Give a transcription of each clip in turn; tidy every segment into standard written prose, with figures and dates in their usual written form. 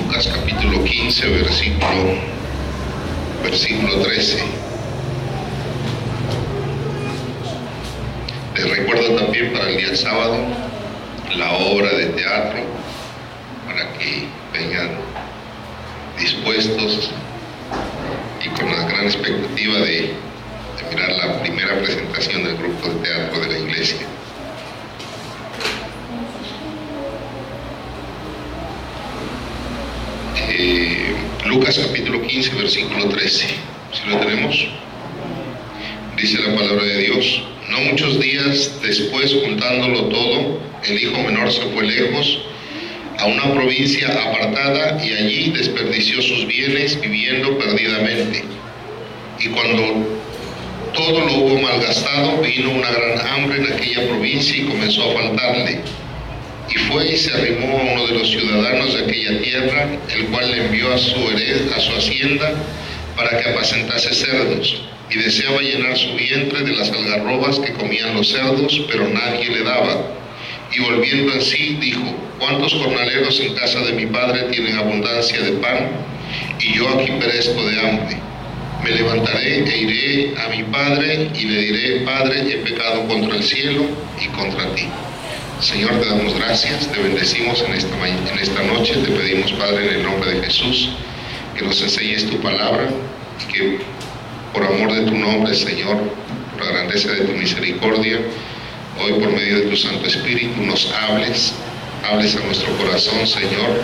Lucas capítulo 15, versículo 13. Les recuerdo también para el día sábado la obra de teatro, para que vengan dispuestos y con la gran expectativa de mirar la primera presentación del grupo de teatro de la iglesia. Lucas capítulo 15, versículo 13. ¿Sí lo tenemos? Dice la palabra de Dios: no muchos días después, juntándolo todo, el hijo menor se fue lejos a una provincia apartada y allí desperdició sus bienes viviendo perdidamente. Y cuando todo lo hubo malgastado, vino una gran hambre en aquella provincia y comenzó a faltarle. Y fue y se arrimó a uno de los ciudadanos de aquella tierra, el cual le envió a su hacienda para que apacentase cerdos. Y deseaba llenar su vientre de las algarrobas que comían los cerdos, pero nadie le daba. Y volviendo en sí, dijo: ¿cuántos jornaleros en casa de mi padre tienen abundancia de pan? Y yo aquí perezco de hambre. Me levantaré e iré a mi padre y le diré: Padre, he pecado contra el cielo y contra ti. Señor, te damos gracias, te bendecimos en esta noche, te pedimos, Padre, en el nombre de Jesús, que nos enseñes tu palabra y que por amor de tu nombre, Señor, por la grandeza de tu misericordia, hoy por medio de tu Santo Espíritu nos hables a nuestro corazón, Señor,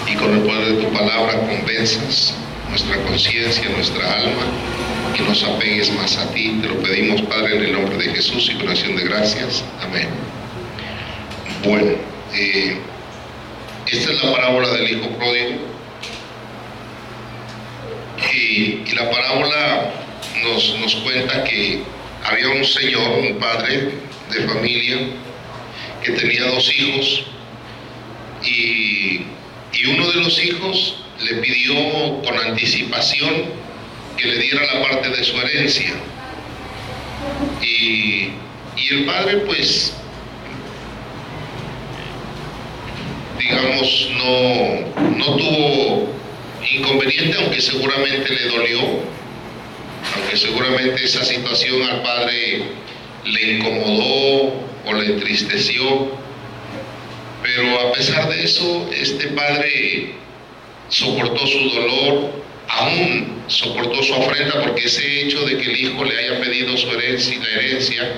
y con el poder de tu palabra convenzas nuestra conciencia, nuestra alma, que nos apegues más a ti. Te lo pedimos, Padre, en el nombre de Jesús y con acción de gracias. Amén. Bueno, esta es la parábola del hijo pródigo, y la parábola nos cuenta que había un señor, un padre de familia, que tenía dos hijos, y uno de los hijos le pidió con anticipación que le diera la parte de su herencia, y el padre, pues, digamos, no tuvo inconveniente, aunque seguramente le dolió, aunque seguramente esa situación al padre le incomodó o le entristeció, pero a pesar de eso, este padre soportó su dolor, aún soportó su afrenta, porque ese hecho de que el hijo le haya pedido su herencia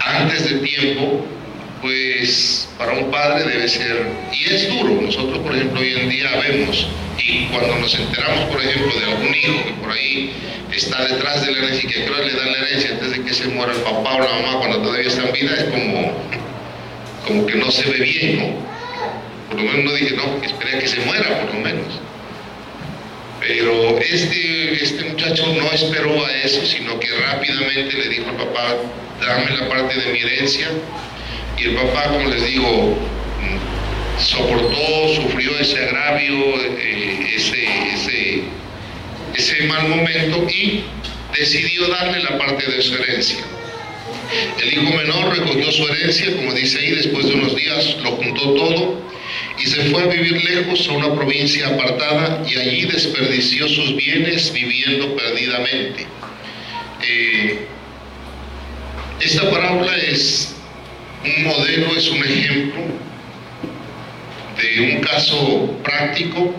antes de tiempo, pues para un padre debe ser, y es duro. Nosotros, por ejemplo, hoy en día vemos, y cuando nos enteramos, por ejemplo, de algún hijo que por ahí está detrás de la herencia y que creo le dan la herencia antes de que se muera el papá o la mamá cuando todavía está en vida, es como que no se ve bien, ¿no? Por lo menos no dije, no, espera que se muera, por lo menos. Pero este muchacho no esperó a eso, sino que rápidamente le dijo al papá: dame la parte de mi herencia. Y el papá, como les digo, soportó, sufrió ese agravio, ese mal momento, y decidió darle la parte de su herencia. El hijo menor recogió su herencia, como dice ahí, después de unos días lo juntó todo y se fue a vivir lejos a una provincia apartada, y allí desperdició sus bienes viviendo perdidamente. Esta parábola es un modelo, es un ejemplo de un caso práctico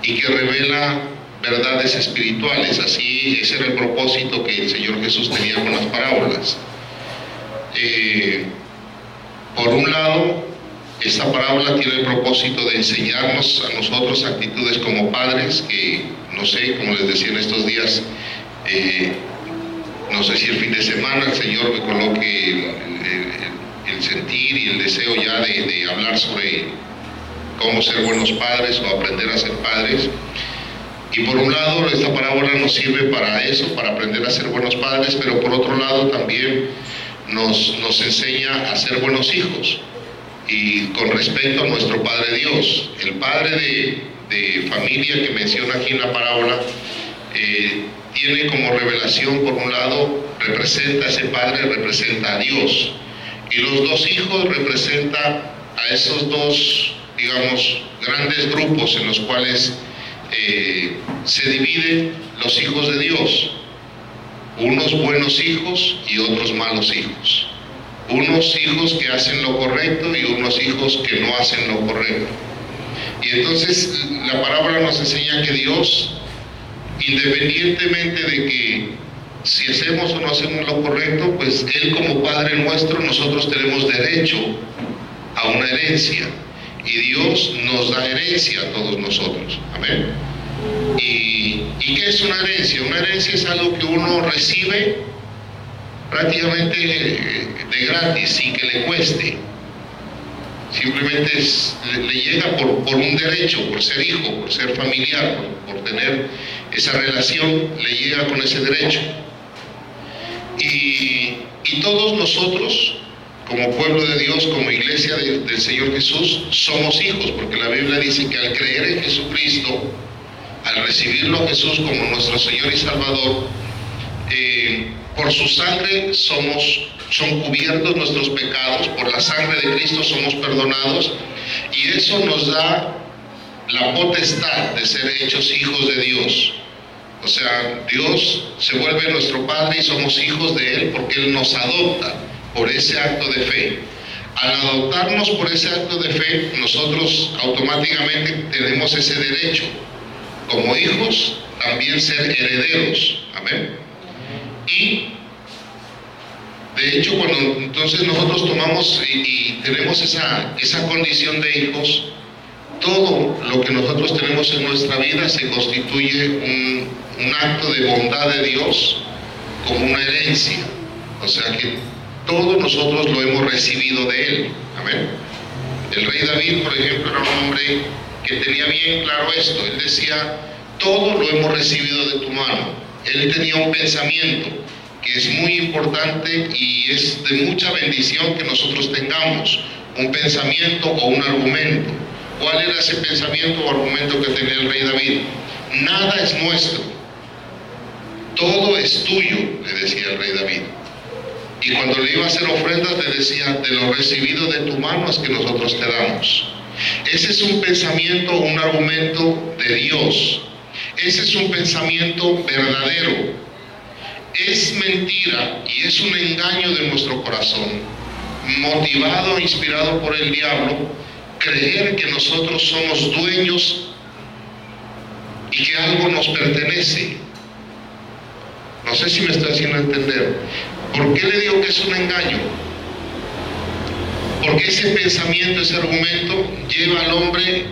y que revela verdades espirituales. Así, ese era el propósito que el Señor Jesús tenía con las parábolas. Por un lado, esta parábola tiene el propósito de enseñarnos a nosotros actitudes como padres, que no sé, como les decía en estos días, no sé si el fin de semana el Señor me coloque el sentir y el deseo ya de hablar sobre cómo ser buenos padres o aprender a ser padres. Y por un lado, esta parábola nos sirve para eso, para aprender a ser buenos padres, pero por otro lado también nos enseña a ser buenos hijos. Y con respecto a nuestro Padre Dios, el padre de familia que menciona aquí en la parábola, tiene como revelación, por un lado, representa a ese padre, representa a Dios. Y los dos hijos representan a esos dos digamos, grandes grupos en los cuales se dividen los hijos de Dios. Unos buenos hijos y otros malos hijos. Unos hijos que hacen lo correcto y unos hijos que no hacen lo correcto. Y entonces la palabra nos enseña que Dios, independientemente de que si hacemos o no hacemos lo correcto, pues Él como Padre nuestro, nosotros tenemos derecho a una herencia. Y Dios nos da herencia a todos nosotros. Amén. ¿Y qué es una herencia? Una herencia es algo que uno recibe prácticamente de gratis, sin que le cueste. Simplemente le llega por un derecho, por ser hijo, por ser familiar, por tener esa relación, le llega con ese derecho. Y todos nosotros, como pueblo de Dios, como iglesia del Señor Jesús, somos hijos, porque la Biblia dice que al creer en Jesucristo, al recibirlo a Jesús como nuestro Señor y Salvador, por su sangre son cubiertos nuestros pecados, por la sangre de Cristo somos perdonados, y eso nos da la potestad de ser hechos hijos de Dios. O sea, Dios se vuelve nuestro Padre y somos hijos de Él porque Él nos adopta por ese acto de fe. Al adoptarnos por ese acto de fe, nosotros automáticamente tenemos ese derecho, como hijos, también ser herederos. Amén. Y de hecho, cuando entonces nosotros tomamos y tenemos esa condición de hijos, todo lo que nosotros tenemos en nuestra vida se constituye un acto de bondad de Dios como una herencia. O sea que todos nosotros lo hemos recibido de Él. Amén. El rey David, por ejemplo, era un hombre que tenía bien claro esto. Él decía, todo lo hemos recibido de tu mano. Él tenía un pensamiento que es muy importante y es de mucha bendición que nosotros tengamos un pensamiento o un argumento. ¿Cuál era ese pensamiento o argumento que tenía el rey David? Nada es nuestro, todo es tuyo, le decía el rey David. Y cuando le iba a hacer ofrendas le decía, de lo recibido de tu mano es que nosotros te damos. Ese es un pensamiento, un argumento de Dios. Ese es un pensamiento verdadero. Es mentira y es un engaño de nuestro corazón, motivado e inspirado por el diablo, creer que nosotros somos dueños y que algo nos pertenece. No sé si me estoy haciendo entender. ¿Por qué le digo que es un engaño? Porque ese pensamiento, ese argumento lleva al hombre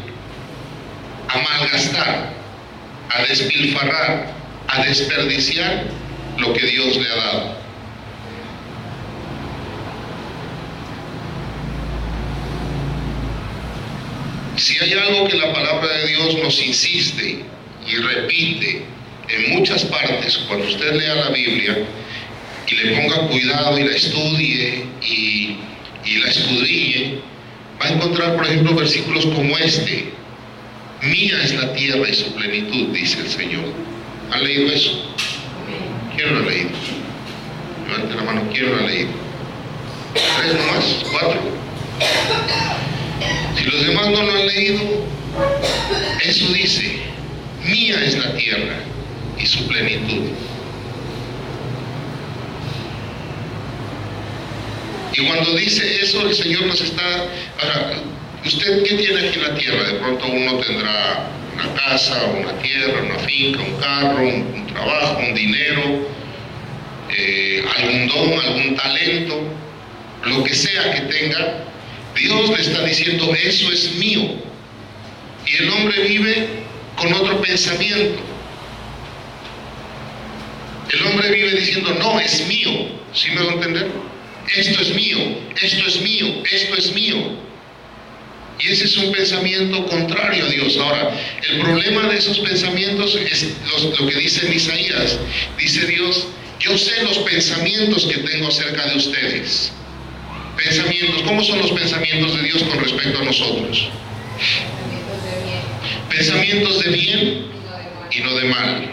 a malgastar, a despilfarrar, a desperdiciar lo que Dios le ha dado. Si hay algo que la palabra de Dios nos insiste y repite en muchas partes, cuando usted lea la Biblia y le ponga cuidado y la estudie y la escudriñe, va a encontrar, por ejemplo, versículos como este: mía es la tierra y su plenitud, dice el Señor. ¿Han leído eso? ¿Quién lo ha leído? Levante la mano, ¿quién lo ha leído? ¿3 nomás? ¿4? Si los demás no lo han leído, eso dice: mía es la tierra y su plenitud. Y cuando dice eso, el Señor nos está... Ahora, ¿usted qué tiene aquí en la tierra? De pronto uno tendrá una casa, una tierra, una finca, un carro, un trabajo, un dinero, algún don, algún talento, lo que sea que tenga. Dios le está diciendo, eso es mío. Y el hombre vive con otro pensamiento. El hombre vive diciendo, no, es mío. ¿Sí me va a entender? Esto es mío, esto es mío, esto es mío. Y ese es un pensamiento contrario a Dios. Ahora, el problema de esos pensamientos es lo que dice en Isaías. Dice Dios, yo sé los pensamientos que tengo acerca de ustedes. Pensamientos, ¿cómo son los pensamientos de Dios con respecto a nosotros? Pensamientos de bien y no de mal.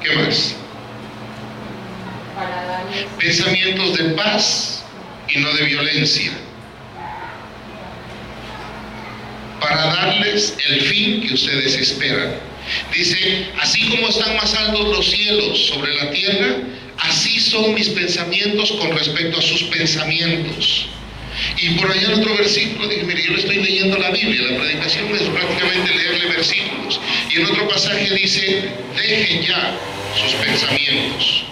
¿Qué más? Pensamientos de paz y no de violencia. para darles el fin que ustedes esperan. Dice, así como están más altos los cielos sobre la tierra, así son mis pensamientos con respecto a sus pensamientos. Y por allá en otro versículo dije, mire, yo le estoy leyendo la Biblia, la predicación es prácticamente leerle versículos. Y en otro pasaje dice, dejen ya sus pensamientos.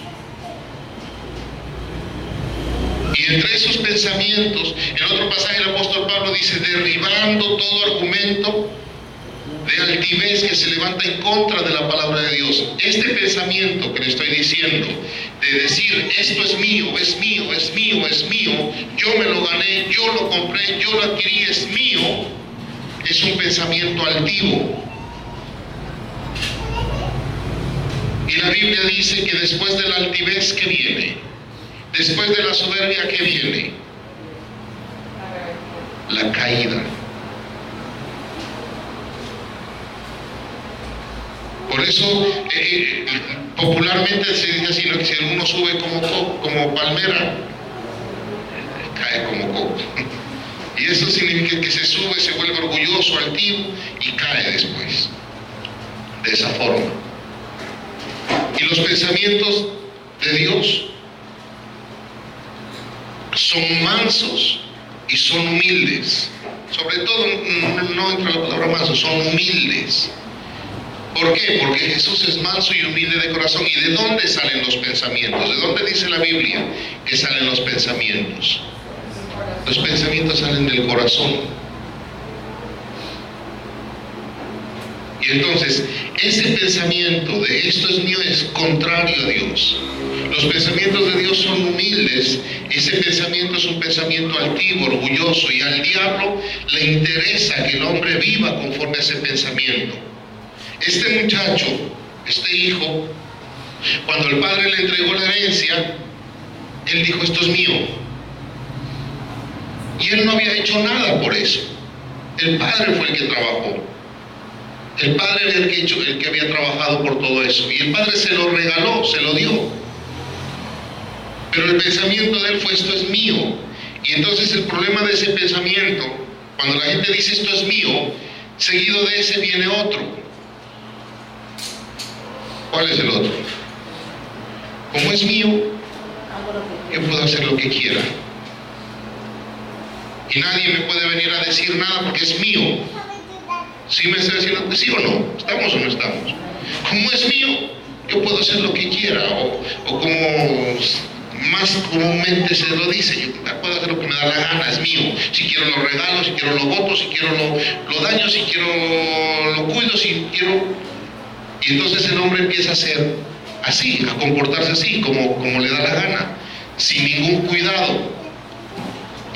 Y entre esos pensamientos, en otro pasaje el apóstol Pablo dice, derribando todo argumento de altivez que se levanta en contra de la palabra de Dios. Este pensamiento que le estoy diciendo, de decir, esto es mío, es mío, es mío, es mío, yo me lo gané, yo lo compré, yo lo adquirí, es mío, es un pensamiento altivo. Y la Biblia dice que después de la altivez, ¿qué viene? Después de la soberbia, ¿qué viene? La caída. Por eso popularmente se dice así, ¿no? Que si uno sube como palmera, cae como coco. Y eso significa que se sube, se vuelve orgulloso, altivo y cae después. De esa forma. Y los pensamientos de Dios son mansos y son humildes. Sobre todo, no entra la palabra manso, son humildes. ¿Por qué? Porque Jesús es manso y humilde de corazón. ¿Y de dónde salen los pensamientos? ¿De dónde dice la Biblia que salen los pensamientos? Los pensamientos salen del corazón. Y entonces, ese pensamiento de esto es mío es contrario a Dios. Los pensamientos de Dios son humildes. Ese pensamiento es un pensamiento altivo, orgulloso, y al diablo le interesa que el hombre viva conforme a ese pensamiento. Este muchacho, este hijo, cuando el padre le entregó la herencia, él dijo, esto es mío. Y él no había hecho nada por eso. El padre fue el que trabajó. El padre era el que había trabajado por todo eso. Y el padre se lo regaló, se lo dio. Pero el pensamiento de él fue, esto es mío. Y entonces el problema de ese pensamiento, cuando la gente dice esto es mío, seguido de ese viene otro. ¿Cuál es el otro? Como es mío, yo puedo hacer lo que quiera. Y nadie me puede venir a decir nada porque es mío. ¿Sí me está diciendo que sí o no? ¿Estamos o no estamos? Como es mío, yo puedo hacer lo que quiera. O como más comúnmente se lo dice, yo puedo hacer lo que me da la gana, es mío. Si quiero lo regalo, si quiero lo voto, si quiero lo daño, si quiero lo cuido, si quiero... Y entonces el hombre empieza a ser así, a comportarse así, como le da la gana, sin ningún cuidado.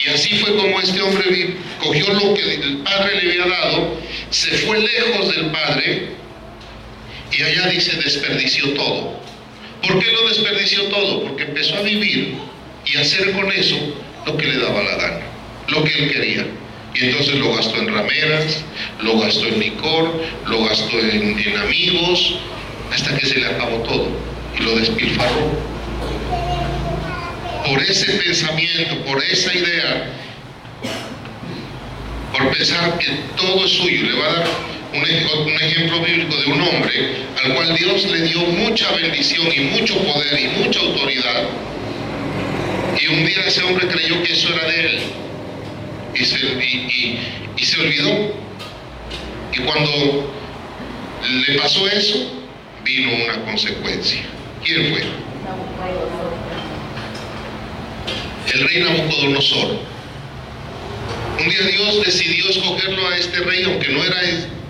Y así fue como este hombre cogió lo que el padre le había dado, se fue lejos del padre y allá dice desperdició todo. ¿Por qué lo desperdició todo? Porque empezó a vivir y a hacer con eso lo que le daba la gana, lo que él quería. Y entonces lo gastó en rameras, lo gastó en licor, lo gastó en amigos, hasta que se le acabó todo y lo despilfarró. Por ese pensamiento, por esa idea, por pensar que todo es suyo. Le va a dar un ejemplo bíblico de un hombre al cual Dios le dio mucha bendición y mucho poder y mucha autoridad. Y un día ese hombre creyó que eso era de él. Y se olvidó. Y cuando le pasó eso, vino una consecuencia. ¿Quién fue? El rey Nabucodonosor. Un día Dios decidió escogerlo a este rey, aunque no era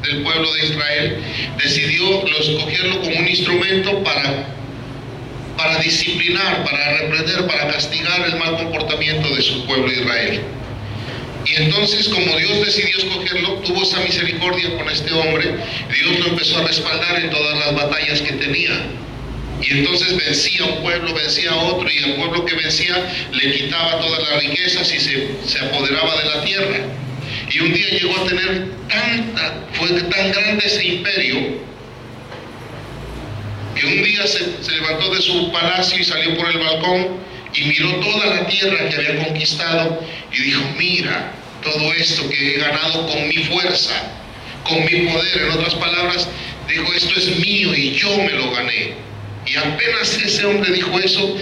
del pueblo de Israel, decidió escogerlo como un instrumento para disciplinar, para reprender, para castigar el mal comportamiento de su pueblo Israel. Y entonces, como Dios decidió escogerlo, tuvo esa misericordia con este hombre. Dios lo empezó a respaldar en todas las batallas que tenía. Y entonces vencía a un pueblo, vencía a otro, y al pueblo que vencía le quitaba todas las riquezas y se apoderaba de la tierra. Y un día llegó a tener fue tan grande ese imperio, que un día se levantó de su palacio y salió por el balcón y miró toda la tierra que había conquistado y dijo, mira, todo esto que he ganado con mi fuerza, con mi poder. En otras palabras, dijo, esto es mío y yo me lo gané. Y apenas ese hombre dijo eso,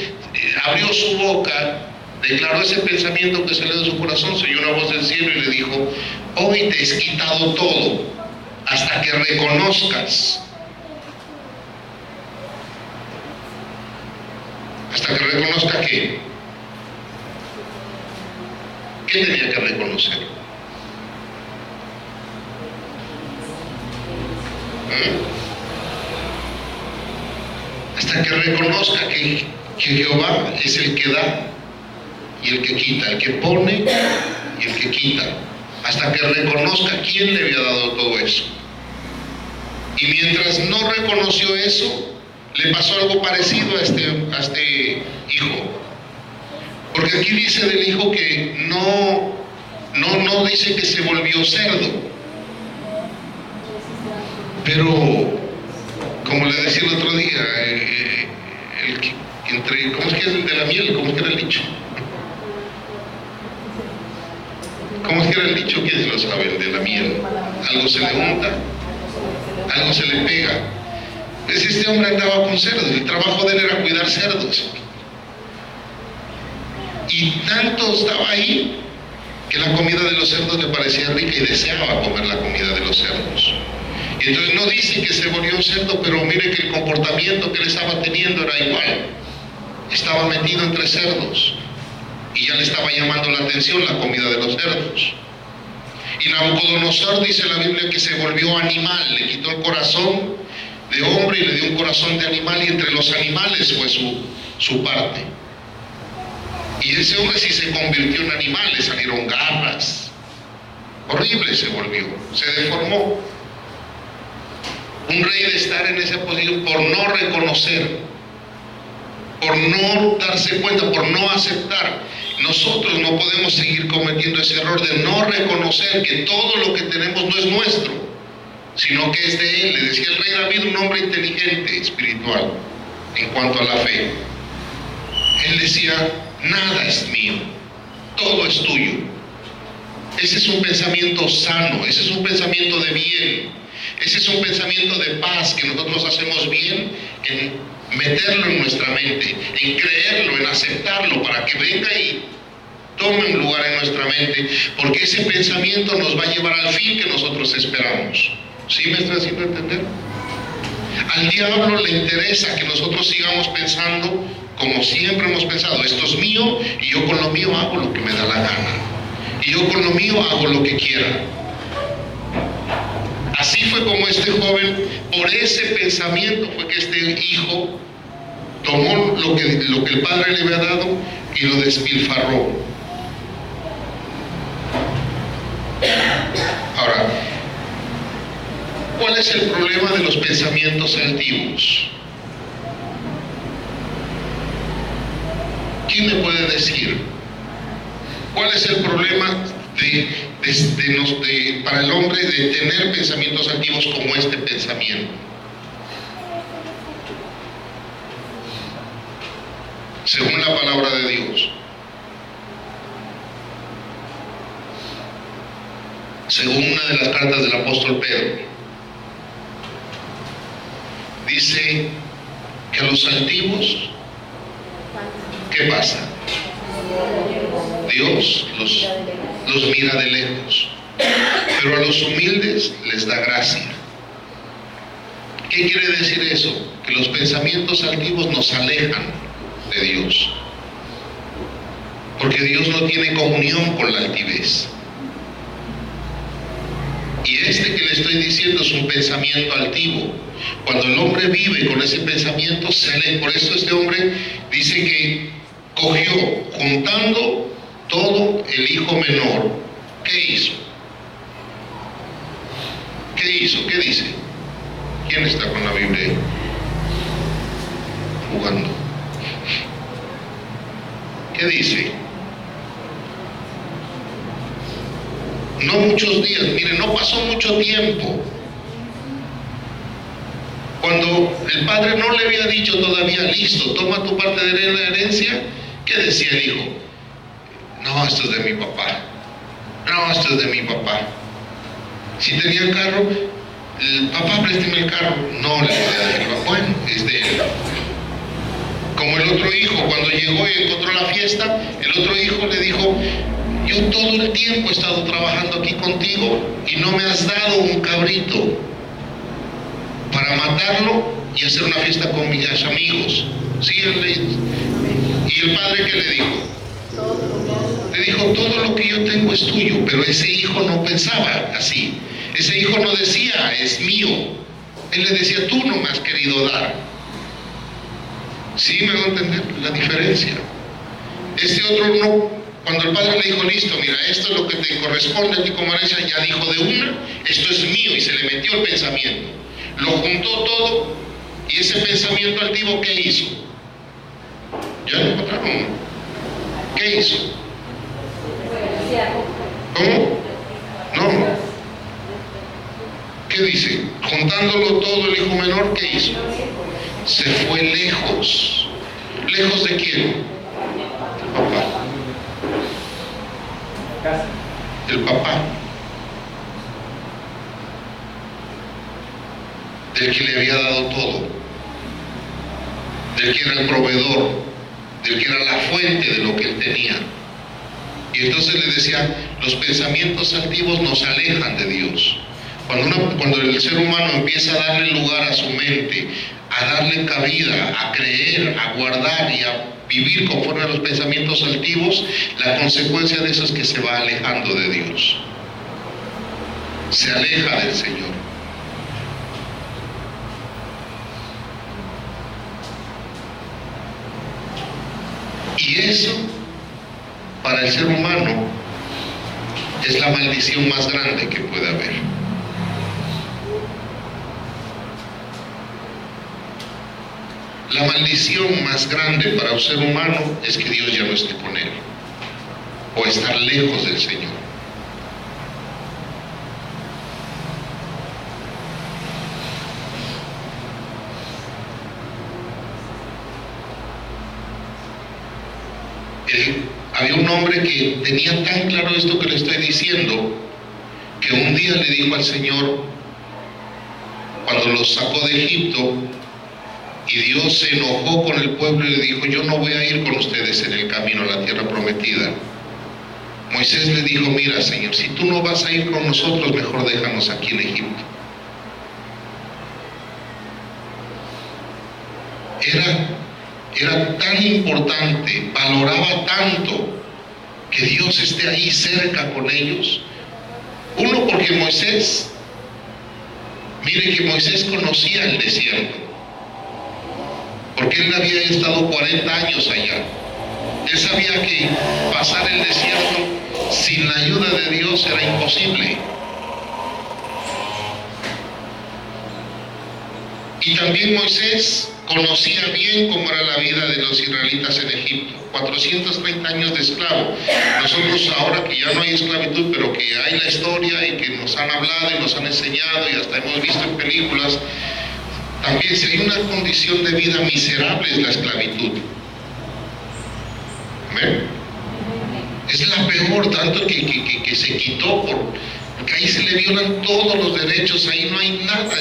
abrió su boca, declaró ese pensamiento que salió de su corazón, se oyó una voz del cielo y le dijo, hoy te es quitado todo, hasta que reconozcas. Hasta que reconozca ¿qué? ¿Qué tenía que reconocer? Hasta que reconozca que Jehová es el que da y el que quita, el que pone y el que quita. Hasta que reconozca quién le había dado todo eso. Y mientras no reconoció eso, le pasó algo parecido a este hijo. Porque aquí dice del hijo que no dice que se volvió cerdo. Pero, como le decía el otro día, ¿cómo es que es el de la miel? ¿Cómo es que era el dicho? ¿Cómo es que era el dicho? ¿Quién lo sabe? El de la miel. Algo se le unta, algo se le pega. Este hombre andaba con cerdos, el trabajo de él era cuidar cerdos. Y tanto estaba ahí que la comida de los cerdos le parecía rica y deseaba comer la comida de los cerdos. Y entonces no dice que se volvió un cerdo, pero mire que el comportamiento que él estaba teniendo era igual. Estaba metido entre cerdos y ya le estaba llamando la atención la comida de los cerdos. Y Nabucodonosor, dice la Biblia, que se volvió animal, le quitó el corazón de hombre y le dio un corazón de animal, y entre los animales fue su parte. Y ese hombre sí se convirtió en animal, le salieron garras. Horrible se volvió, se deformó. Un rey de estar en esa posición por no reconocer, por no darse cuenta, por no aceptar. Nosotros no podemos seguir cometiendo ese error de no reconocer que todo lo que tenemos no es nuestro, sino que es de Él. Le decía el rey David, un hombre inteligente, espiritual, en cuanto a la fe. Él decía, nada es mío, todo es tuyo. Ese es un pensamiento sano, ese es un pensamiento de bien, ese es un pensamiento de paz, que nosotros hacemos bien en meterlo en nuestra mente, en creerlo, en aceptarlo, para que venga y tome un lugar en nuestra mente, porque ese pensamiento nos va a llevar al fin que nosotros esperamos. ¿Sí me está haciendo entender? Al diablo le interesa que nosotros sigamos pensando como siempre hemos pensado, esto es mío y yo con lo mío hago lo que me da la gana, y yo con lo mío hago lo que quiera. Así fue como este joven, por ese pensamiento fue que este hijo tomó lo que el padre le había dado y lo despilfarró. Ahora, ¿cuál es el problema de los pensamientos altivos? ¿Quién me puede decir? ¿Cuál es el problema para el hombre de tener pensamientos altivos como este pensamiento? Según la palabra de Dios, según una de las cartas del apóstol Pedro, dice que a los altivos, ¿qué pasa? Dios los mira de lejos, pero a los humildes les da gracia. ¿Qué quiere decir eso? Que los pensamientos altivos nos alejan de Dios, porque Dios no tiene comunión con la altivez. Y este que le estoy diciendo es un pensamiento altivo. Cuando el hombre vive con ese pensamiento, se aleja. Por eso este hombre dice que cogió, juntando todo el hijo menor. ¿Qué hizo? ¿Qué hizo? ¿Qué dice? ¿Quién está con la Biblia ahí? Jugando. ¿Qué dice? No muchos días, miren, no pasó mucho tiempo. Cuando el padre no le había dicho todavía, listo, toma tu parte de la herencia, ¿qué decía el hijo? No, esto es de mi papá. No, esto es de mi papá. Si tenía carro, papá, présteme el carro. No, le decía, bueno, es de él. Como el otro hijo, cuando llegó y encontró la fiesta, el otro hijo le dijo, yo todo el tiempo he estado trabajando aquí contigo y no me has dado un cabrito para matarlo y hacer una fiesta con mis amigos. Sí, y el padre, ¿qué le dijo? Le dijo, todo lo que yo tengo es tuyo, pero ese hijo no pensaba así. Ese hijo no decía, es mío. Él le decía, tú no me has querido dar. Sí, me va a entender la diferencia. Este otro no, cuando el padre le dijo, listo, mira, esto es lo que te corresponde a ti como herencia, ya dijo de una, esto es mío, y se le metió el pensamiento. Lo juntó todo, y ese pensamiento altivo, ¿qué hizo? Ya lo encontraron. ¿Qué hizo? ¿Cómo? No. ¿Qué dice? Juntándolo todo el hijo menor, ¿qué hizo? Se fue lejos. ¿Lejos de quién? El papá. Del que le había dado todo. Del que era el proveedor. Del que era la fuente de lo que él tenía. Y entonces le decía, los pensamientos altivos nos alejan de Dios. Cuando el ser humano empieza a darle lugar a su mente, a darle cabida, a creer, a guardar y a vivir conforme a los pensamientos altivos, la consecuencia de eso es que se va alejando de Dios. Se aleja del Señor. Y eso, para el ser humano, es la maldición más grande que puede haber. La maldición más grande para un ser humano es que Dios ya no esté con él, o estar lejos del Señor. Había un hombre que tenía tan claro esto que le estoy diciendo, que un día le dijo al Señor, cuando los sacó de Egipto, y Dios se enojó con el pueblo y le dijo, yo no voy a ir con ustedes en el camino a la tierra prometida. Moisés le dijo, mira, Señor, si tú no vas a ir con nosotros, mejor déjanos aquí en Egipto. Era tan importante, valoraba tanto que Dios esté ahí cerca con ellos. Uno, porque Moisés, mire que Moisés conocía el desierto, porque él había estado 40 años allá. Él sabía que pasar el desierto sin la ayuda de Dios era imposible. Y también Moisés conocía bien cómo era la vida de los israelitas en Egipto. 430 años de esclavo. Nosotros ahora que ya no hay esclavitud, pero que hay la historia y que nos han hablado y nos han enseñado y hasta hemos visto en películas, también si hay una condición de vida miserable es la esclavitud. ¿Amén? Es la peor, tanto que se quitó porque ahí se le violan todos los derechos, ahí no hay nada,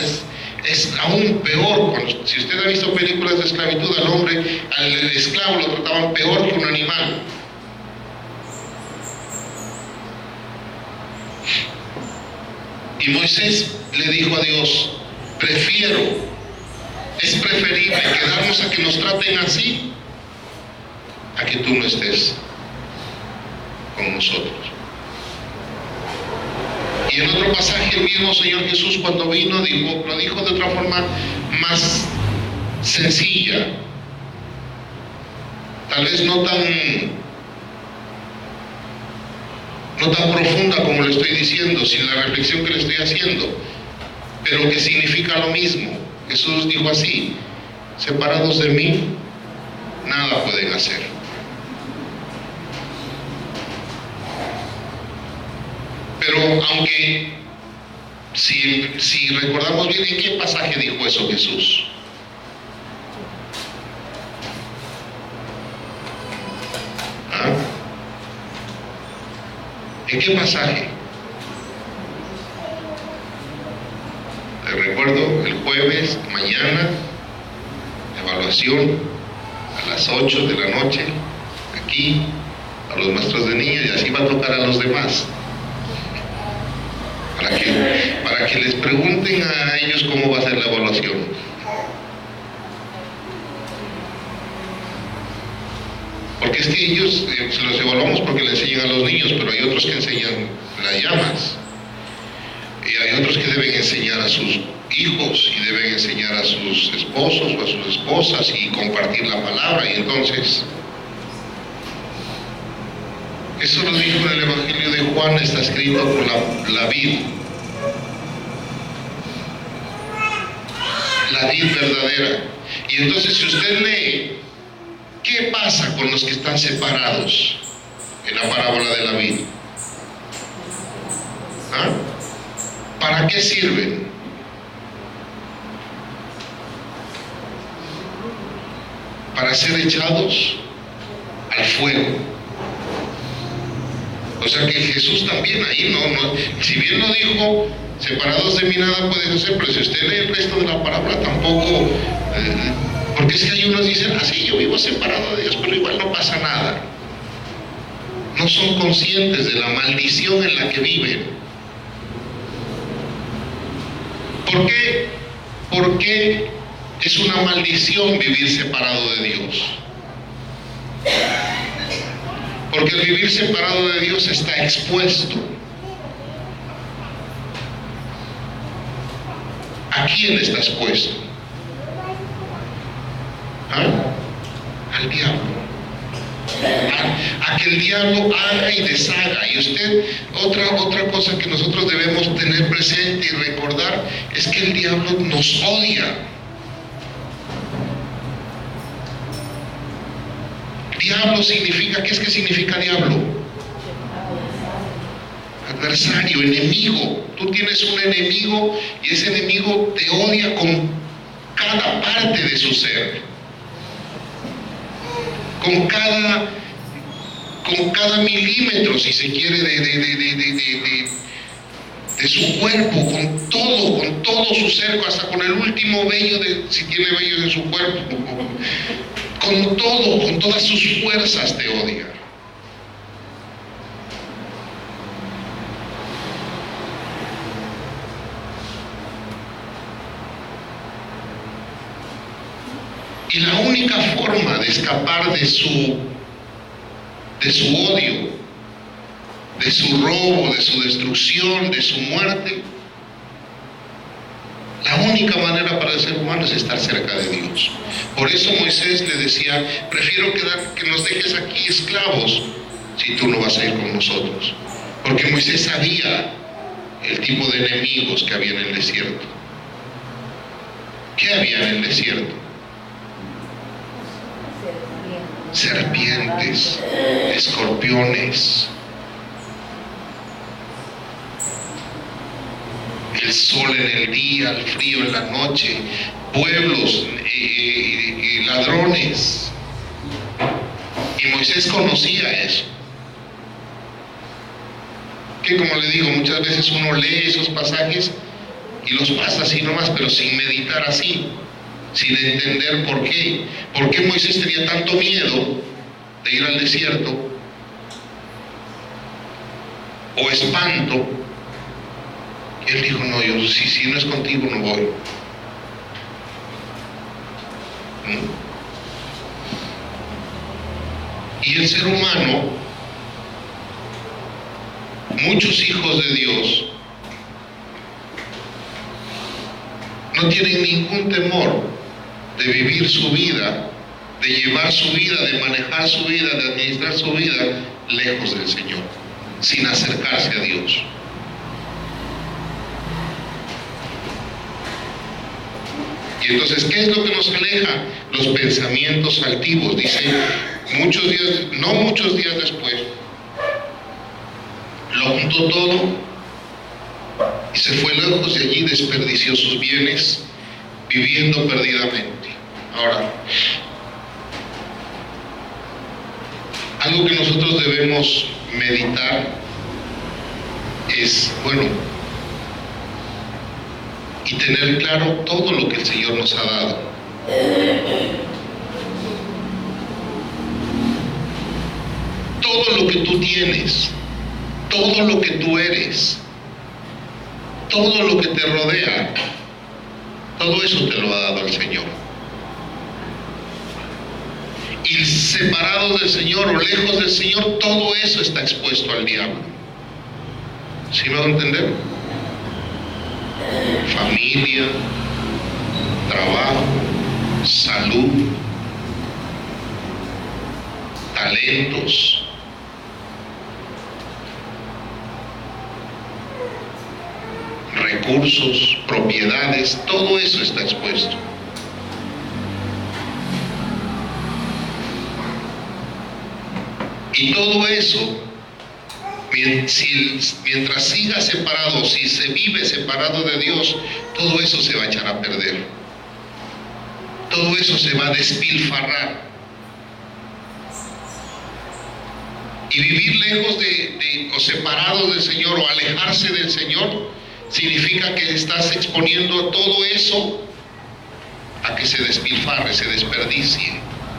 es aún peor. Si usted ha visto películas de esclavitud, al hombre, al esclavo lo trataban peor que un animal. Y Moisés le dijo a Dios, es preferible quedarnos a que nos traten así, a que tú no estés con nosotros. Y en otro pasaje el mismo Señor Jesús, cuando vino, lo dijo de otra forma más sencilla, tal vez no tan profunda como le estoy diciendo, sin la reflexión que le estoy haciendo, pero que significa lo mismo. Jesús dijo así, separados de mí, nada pueden hacer. Pero aunque, si recordamos bien, ¿en qué pasaje dijo eso Jesús? ¿En qué pasaje? Les recuerdo, el jueves, mañana, evaluación a las 8 de la noche, aquí, a los maestros de niños, y así va a tocar a los demás. Para que les pregunten a ellos cómo va a ser la evaluación. Porque es que ellos se los evaluamos porque le enseñan a los niños, pero hay otros que enseñan las llamas. Y hay otros que deben enseñar a sus hijos y deben enseñar a sus esposos o a sus esposas y compartir la palabra. Y entonces, eso lo dijo en el Evangelio de Juan, está escrito por la vid. La vid verdadera. Y entonces, si usted lee, ¿qué pasa con los que están separados en la parábola de la vid? ¿Ah? ¿Para qué sirven? Para ser echados al fuego. O sea que Jesús también ahí no, si bien lo dijo, separados de mí nada puedes hacer, pero si usted lee el resto de la parábola tampoco, porque es que hay unos dicen, así yo vivo separado de Dios, pero igual no pasa nada. No son conscientes de la maldición en la que viven. ¿Por qué? Porque es una maldición vivir separado de Dios. Porque el vivir separado de Dios está expuesto. ¿A quién está expuesto? ¿Ah? Al diablo. A que el diablo haga y deshaga. Y usted, otra cosa que nosotros debemos tener presente y recordar es que el diablo nos odia. Diablo significa, ¿qué es que significa diablo? Adversario, enemigo. Tú tienes un enemigo y ese enemigo te odia con cada parte de su ser, con cada milímetro, si se quiere, de su cuerpo, con todo su ser, hasta con el último vello, si tiene vellos en su cuerpo, con todo, con todas sus fuerzas te odia. Y la única forma de escapar de su odio, de su robo, de su destrucción, de su muerte, la única manera para el ser humano es estar cerca de Dios. Por eso Moisés le decía, prefiero que nos dejes aquí esclavos si tú no vas a ir con nosotros. Porque Moisés sabía el tipo de enemigos que había en el desierto. ¿Qué había en el desierto? Serpientes, escorpiones, el sol en el día, el frío en la noche, pueblos y ladrones. Y Moisés conocía eso. Que como le digo, muchas veces uno lee esos pasajes y los pasa así nomás, pero sin meditar así, sin entender por qué. ¿Por qué Moisés tenía tanto miedo de ir al desierto? O espanto. Él dijo, no, yo si no es contigo no voy. Y el ser humano, muchos hijos de Dios, no tienen ningún temor de vivir su vida, de llevar su vida, de manejar su vida, de administrar su vida lejos del Señor, sin acercarse a Dios. Y entonces, ¿qué es lo que nos aleja? Los pensamientos altivos. Dice, no muchos días después, lo juntó todo y se fue lejos de allí, desperdició sus bienes, viviendo perdidamente. Ahora, algo que nosotros debemos meditar es, bueno, y tener claro todo lo que el Señor nos ha dado. Todo lo que tú tienes, todo lo que tú eres, todo lo que te rodea, todo eso te lo ha dado el Señor. Y separados del Señor o lejos del Señor, todo eso está expuesto al diablo. ¿Sí me va a entender? Familia, trabajo, salud, talentos, recursos, propiedades, todo eso está expuesto. Y todo eso, mientras siga separado, si se vive separado de Dios, todo eso se va a echar a perder. Todo eso se va a despilfarrar. Y vivir lejos o separados del Señor o alejarse del Señor significa que estás exponiendo todo eso a que se despilfarre, se desperdicie.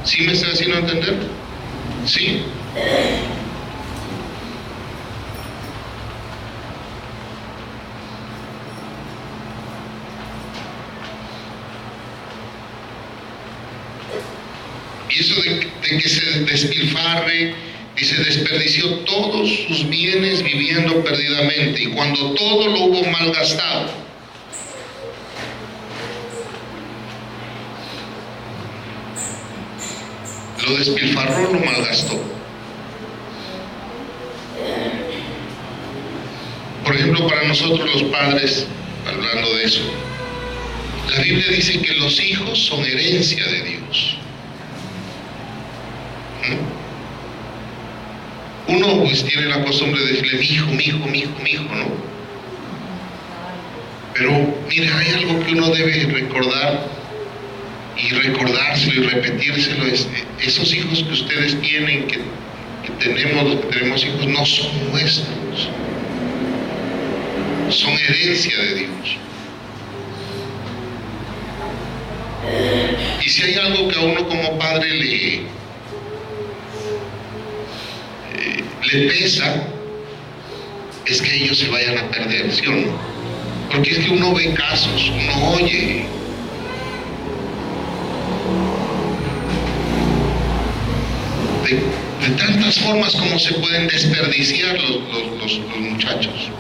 ¿Sí me estoy haciendo entender? ¿Sí? Y eso de que se despilfarre, dice, desperdició todos sus bienes viviendo perdidamente, y cuando todo lo hubo malgastado, lo despilfarró, lo malgastó. Por ejemplo, para nosotros los padres, hablando de eso, la Biblia dice que los hijos son herencia de Dios. Uno pues tiene la costumbre de decirle mi hijo, ¿no? Pero mire, hay algo que uno debe recordar y recordárselo y repetírselo. Esos hijos que ustedes tienen, que tenemos, los que tenemos hijos, no son nuestros, son herencia de Dios. Y si hay algo que a uno como padre le pesa, es que ellos se vayan a perder, ¿sí o no? Porque es que uno ve casos, uno oye de tantas formas como se pueden desperdiciar los muchachos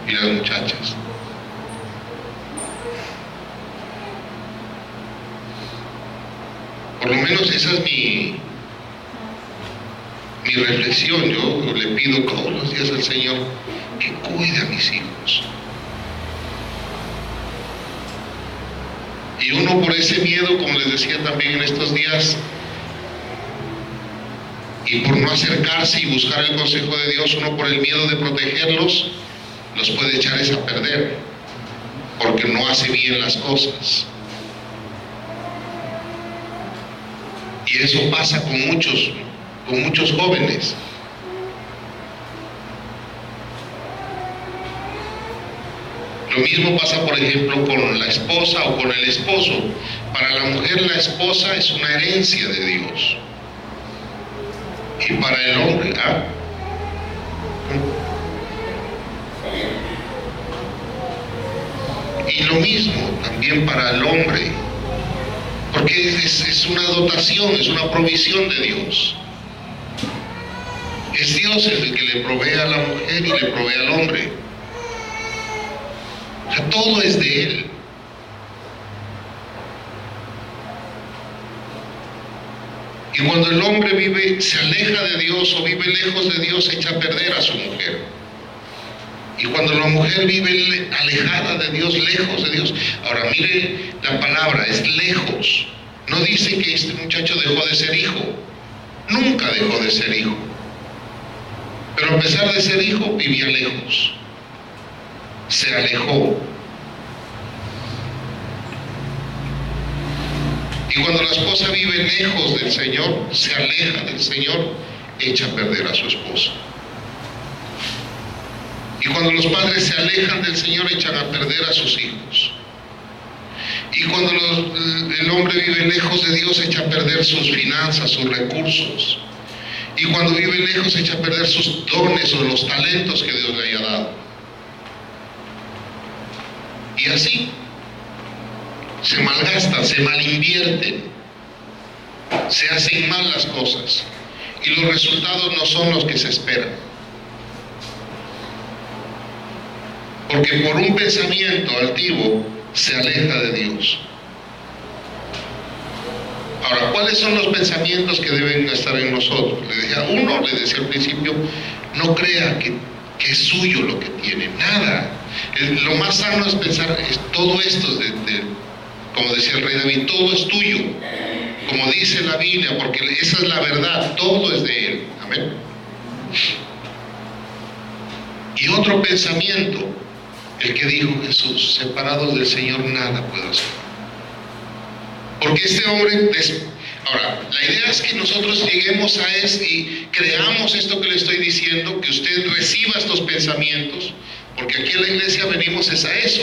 y las muchachas. Por lo menos esa es mi reflexión. Yo le pido todos los días al Señor que cuide a mis hijos. Y uno por ese miedo, como les decía también en estos días, y por no acercarse y buscar el consejo de Dios, uno por el miedo de protegerlos, los puede echar a perder, porque no hace bien las cosas. Y eso pasa con muchos jóvenes. Lo mismo pasa, por ejemplo, con la esposa o con el esposo. Para la mujer, la esposa es una herencia de Dios. Y para el hombre, y lo mismo también para el hombre, porque es una dotación, es una provisión de Dios. Es Dios el que le provee a la mujer y le provee al hombre. O sea, todo es de Él. Y cuando el hombre se aleja de Dios o vive lejos de Dios, echa a perder a su mujer. Y cuando la mujer vive alejada de Dios, lejos de Dios, ahora mire la palabra, es lejos. No dice que este muchacho dejó de ser hijo. Nunca dejó de ser hijo. Pero a pesar de ser hijo, vivía lejos. Se alejó. Y cuando la esposa vive lejos del Señor, se aleja del Señor, echa a perder a su esposo. Y cuando los padres se alejan del Señor, echan a perder a sus hijos. Y cuando el hombre vive lejos de Dios, echa a perder sus finanzas, sus recursos. Y cuando vive lejos, echa a perder sus dones o los talentos que Dios le haya dado. Y así se malgastan, se malinvierten, se hacen mal las cosas. Y los resultados no son los que se esperan. Porque por un pensamiento altivo se aleja de Dios. Ahora, ¿cuáles son los pensamientos que deben estar en nosotros? Le decía al principio, no crea que es suyo lo que tiene, nada. Lo más sano es pensar, todo esto, como decía el rey David, todo es tuyo, como dice la Biblia, porque esa es la verdad, todo es de Él. Amén. Y otro pensamiento, el que dijo Jesús: separados del Señor nada puedo hacer. Porque este hombre, ahora, la idea es que nosotros lleguemos a eso y creamos esto que le estoy diciendo, que usted reciba estos pensamientos, porque aquí en la iglesia venimos es a eso,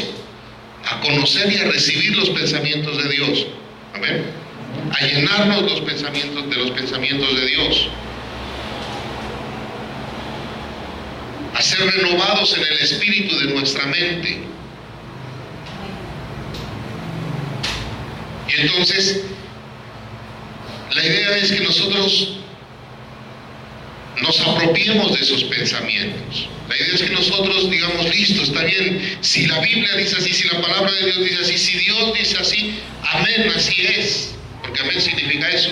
a conocer y a recibir los pensamientos de Dios. Amén. A llenarnos los pensamientos de Dios. A ser renovados en el espíritu de nuestra mente. Y entonces, la idea es que nosotros nos apropiemos de esos pensamientos. La idea es que nosotros digamos, listo, está bien, si la Biblia dice así, si la palabra de Dios dice así, si Dios dice así, amén, así es. Porque amén significa eso.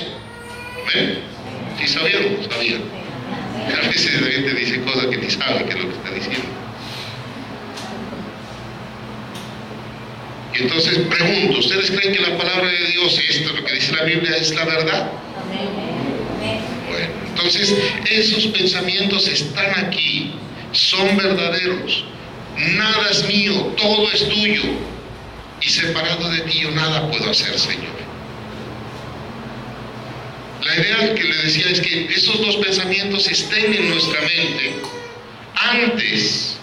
Amén. ¿Sí sabían? Sabían. A veces la gente dice cosas que ni sabe qué es lo que está diciendo. Y entonces pregunto, ¿ustedes creen que la palabra de Dios, esto, lo que dice la Biblia, es la verdad? Bueno, entonces esos pensamientos están aquí, son verdaderos. Nada es mío, todo es tuyo. Y separado de ti yo nada puedo hacer, Señor. La idea que le decía es que esos dos pensamientos estén en nuestra mente antes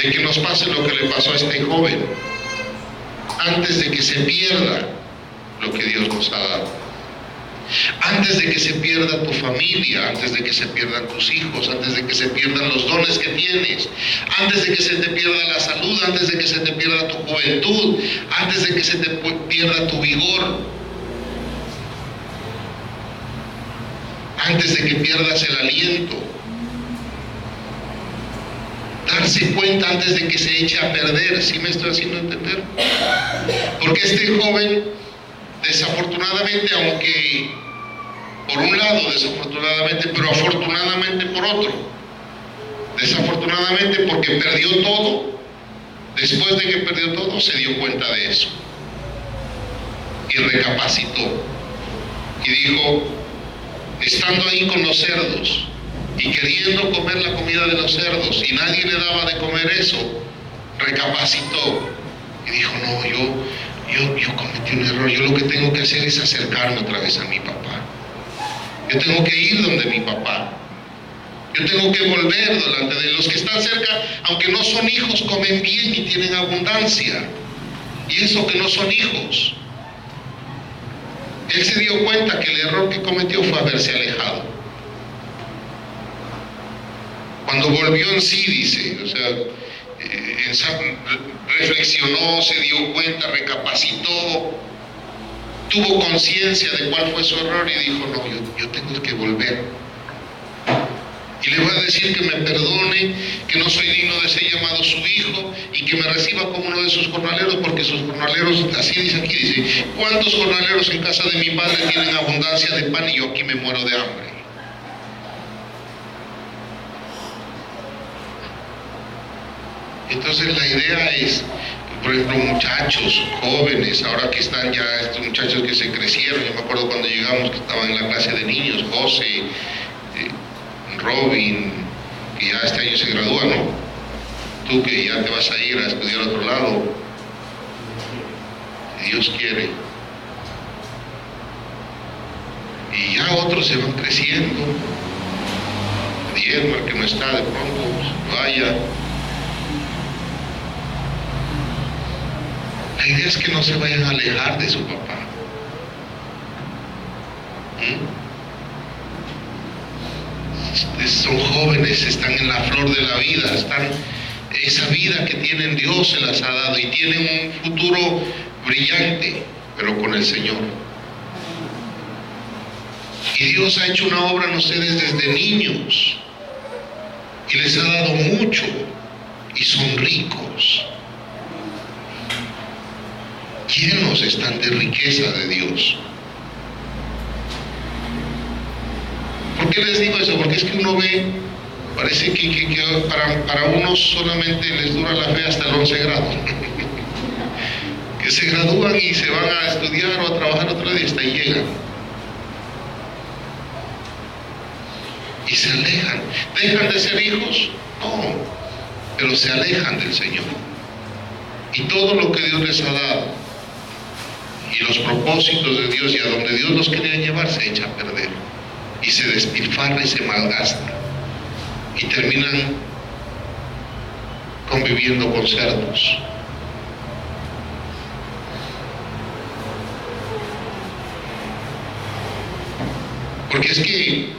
de que nos pase lo que le pasó a este joven, antes de que se pierda lo que Dios nos ha dado, antes de que se pierda tu familia, antes de que se pierdan tus hijos, antes de que se pierdan los dones que tienes, antes de que se te pierda la salud, antes de que se te pierda tu juventud, antes de que se te pierda tu vigor, antes de que pierdas el aliento. Darse cuenta antes de que se eche a perder. ¿Sí me estoy haciendo entender? Porque este joven, desafortunadamente, aunque por un lado desafortunadamente, pero afortunadamente por otro. Desafortunadamente porque perdió todo. Después de que perdió todo, se dio cuenta de eso y recapacitó y dijo, estando ahí con los cerdos y queriendo comer la comida de los cerdos y nadie le daba de comer eso, recapacitó y dijo, no, yo cometí un error, yo lo que tengo que hacer es acercarme otra vez a mi papá, yo tengo que ir donde mi papá, yo tengo que volver delante de los que están cerca, aunque no son hijos, comen bien y tienen abundancia, y eso que no son hijos. Él se dio cuenta que el error que cometió fue haberse alejado. Cuando volvió en sí, dice, o sea, reflexionó, se dio cuenta, recapacitó, tuvo conciencia de cuál fue su error y dijo, no, yo tengo que volver. Y le voy a decir que me perdone, que no soy digno de ser llamado su hijo y que me reciba como uno de sus jornaleros, porque sus jornaleros, así dice aquí, dice, ¿cuántos jornaleros en casa de mi padre tienen abundancia de pan y yo aquí me muero de hambre? Entonces la idea es, por ejemplo, muchachos, jóvenes, ahora que están ya estos muchachos que se crecieron, yo me acuerdo cuando llegamos que estaban en la clase de niños, José, Robin, que ya este año se gradúa, ¿no? Tú que ya te vas a ir a estudiar a otro lado, si Dios quiere. Y ya otros se van creciendo. diezma, el que no está, de pronto vaya. La idea es que no se vayan a alejar de su papá. Son jóvenes, están en la flor de la vida, esa vida que tienen Dios se las ha dado y tienen un futuro brillante, pero con el Señor. Y Dios ha hecho una obra en ustedes desde niños y les ha dado mucho y son ricos. Llenos están de riqueza de Dios. ¿Por qué les digo eso? Porque es que uno ve, parece que para unos solamente les dura la fe hasta el 11 grado. Que se gradúan y se van a estudiar o a trabajar otro día y hasta ahí llegan. Y se alejan. ¿Dejan de ser hijos? No, pero se alejan del Señor. Y todo lo que Dios les ha dado, y los propósitos de Dios y a donde Dios los quería llevar, se echa a perder. Y se despilfarra y se malgasta. Y terminan conviviendo con cerdos. Porque es que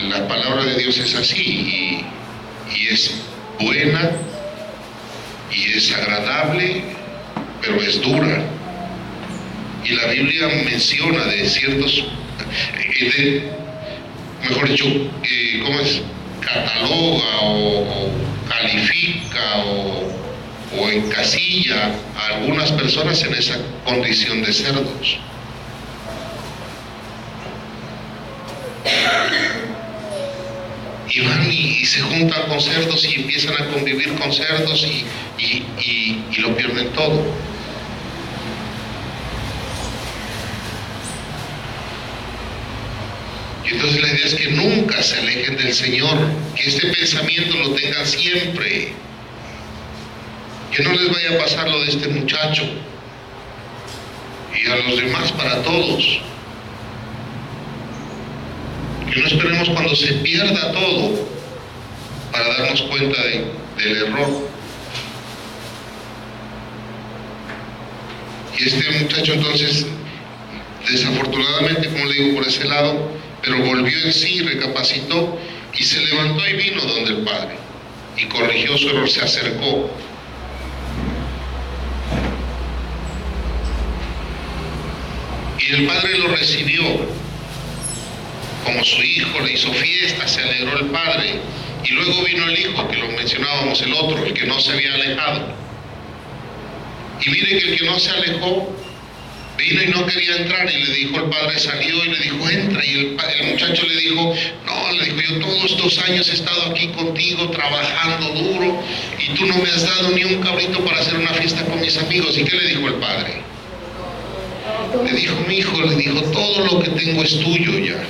la palabra de Dios es así y es buena y es agradable, pero es dura. Y la Biblia menciona de ciertos, mejor dicho, ¿cómo es? Cataloga o califica o encasilla a algunas personas en esa condición de cerdos. Y van y se juntan con cerdos y empiezan a convivir con cerdos y lo pierden todo. Y entonces la idea es que nunca se alejen del Señor, que este pensamiento lo tengan siempre, que no les vaya a pasar lo de este muchacho y a los demás, para todos. Que no esperemos cuando se pierda todo para darnos cuenta del error. Y este muchacho entonces, desafortunadamente, como le digo, por ese lado, pero volvió en sí, recapacitó y se levantó y vino donde el padre y corrigió su error, se acercó. Y el padre lo recibió como su hijo, le hizo fiesta, se alegró el padre. Y luego vino el hijo, que lo mencionábamos, el otro, el que no se había alejado. Y mire que el que no se alejó vino y no quería entrar, y le dijo el padre, salió y le dijo, entra. Y el muchacho le dijo, no, le dijo, yo todos estos años he estado aquí contigo trabajando duro y tú no me has dado ni un cabrito para hacer una fiesta con mis amigos. ¿Y qué le dijo el padre? Le dijo, mi hijo, le dijo, todo lo que tengo es tuyo ya.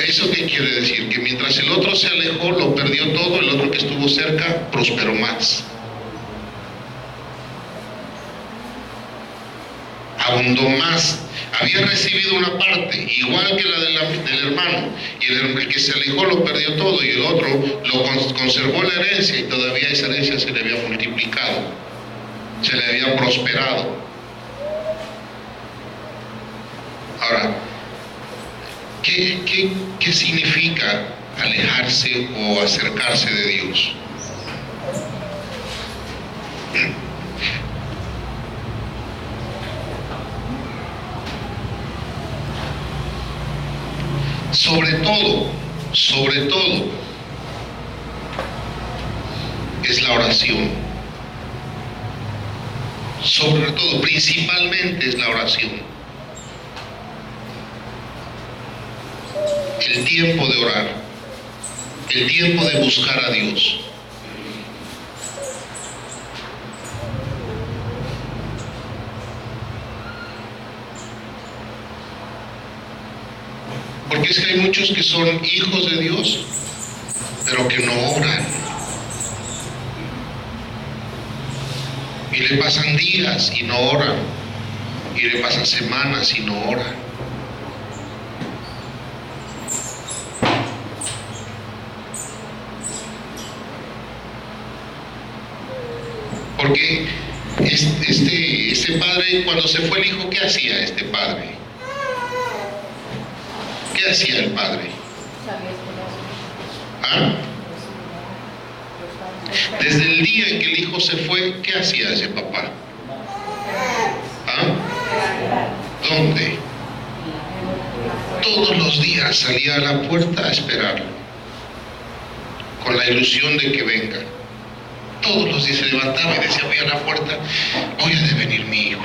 ¿Eso qué quiere decir? Que mientras el otro se alejó, lo perdió todo, el otro que estuvo cerca prosperó más. Abundó más. Había recibido una parte, igual que la del hermano, y el que se alejó lo perdió todo, y el otro lo conservó la herencia, y todavía esa herencia se le había multiplicado, se le había prosperado. Ahora, ¿qué significa alejarse o acercarse de Dios? Sobre todo, es la oración. Sobre todo, principalmente es la oración. El tiempo de orar, el tiempo de buscar a Dios. Porque es que hay muchos que son hijos de Dios, pero que no oran. Y le pasan días y no oran. Y le pasan semanas y no oran. Porque este padre, cuando se fue el hijo, ¿qué hacía este padre? ¿Qué hacía el padre? ¿Ah? Desde el día en que el hijo se fue, ¿qué hacía ese papá? ¿Ah? ¿Dónde? Todos los días salía a la puerta a esperarlo, con la ilusión de que venga. Todos los días se levantaba y decía, voy a la puerta, hoy ha de venir mi hijo.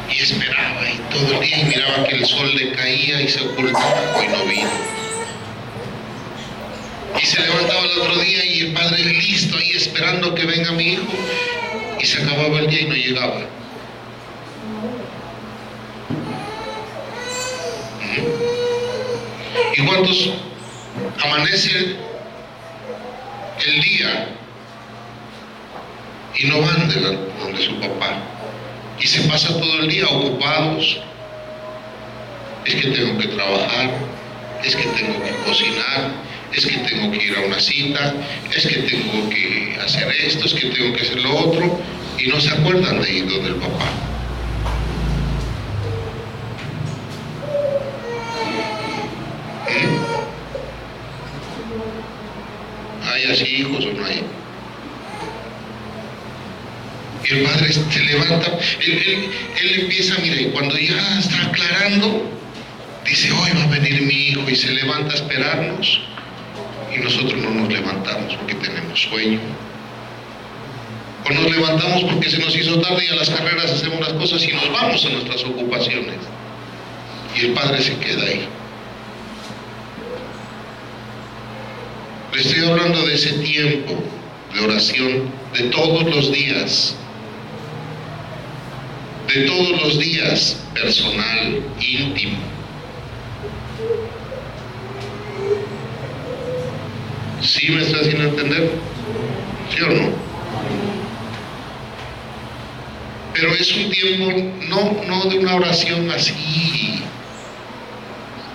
Y esperaba y todo el día y miraba que el sol le caía y se ocultaba, hoy no vino. Y se levantaba el otro día y el padre listo ahí esperando que venga mi hijo, y se acababa el día y no llegaba. ¿Y cuántos amanece el día y no van donde su papá? Y se pasa todo el día ocupados. Es que tengo que trabajar, es que tengo que cocinar, es que tengo que ir a una cita, es que tengo que hacer esto, es que tengo que hacer lo otro, y no se acuerdan de ir donde el papá. ¿Hay así hijos o no hay? Y el padre se levanta, él empieza, mire, cuando ya está aclarando, dice, hoy va a venir mi hijo, y se levanta a esperarnos, y nosotros no nos levantamos porque tenemos sueño. O nos levantamos porque se nos hizo tarde y a las carreras hacemos las cosas y nos vamos a nuestras ocupaciones. Y el padre se queda ahí. Le estoy hablando de ese tiempo de oración de todos los días. De todos los días, personal, íntimo. ¿Sí me está haciendo entender? ¿Sí o no? Pero es un tiempo no de una oración así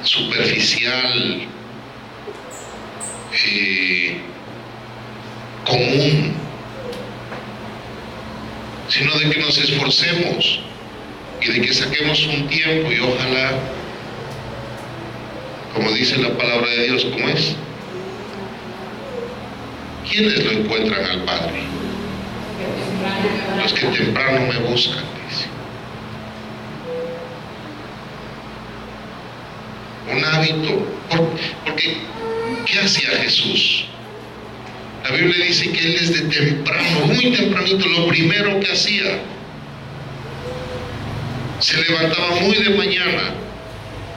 superficial, común, sino de que nos esforcemos y de que saquemos un tiempo, y ojalá, como dice la palabra de Dios, ¿cómo es? ¿Quiénes lo encuentran al Padre? Los que temprano me buscan, dice. Un hábito, porque ¿qué hacía Jesús? La Biblia dice que Él desde temprano, muy tempranito, lo primero que hacía, se levantaba muy de mañana,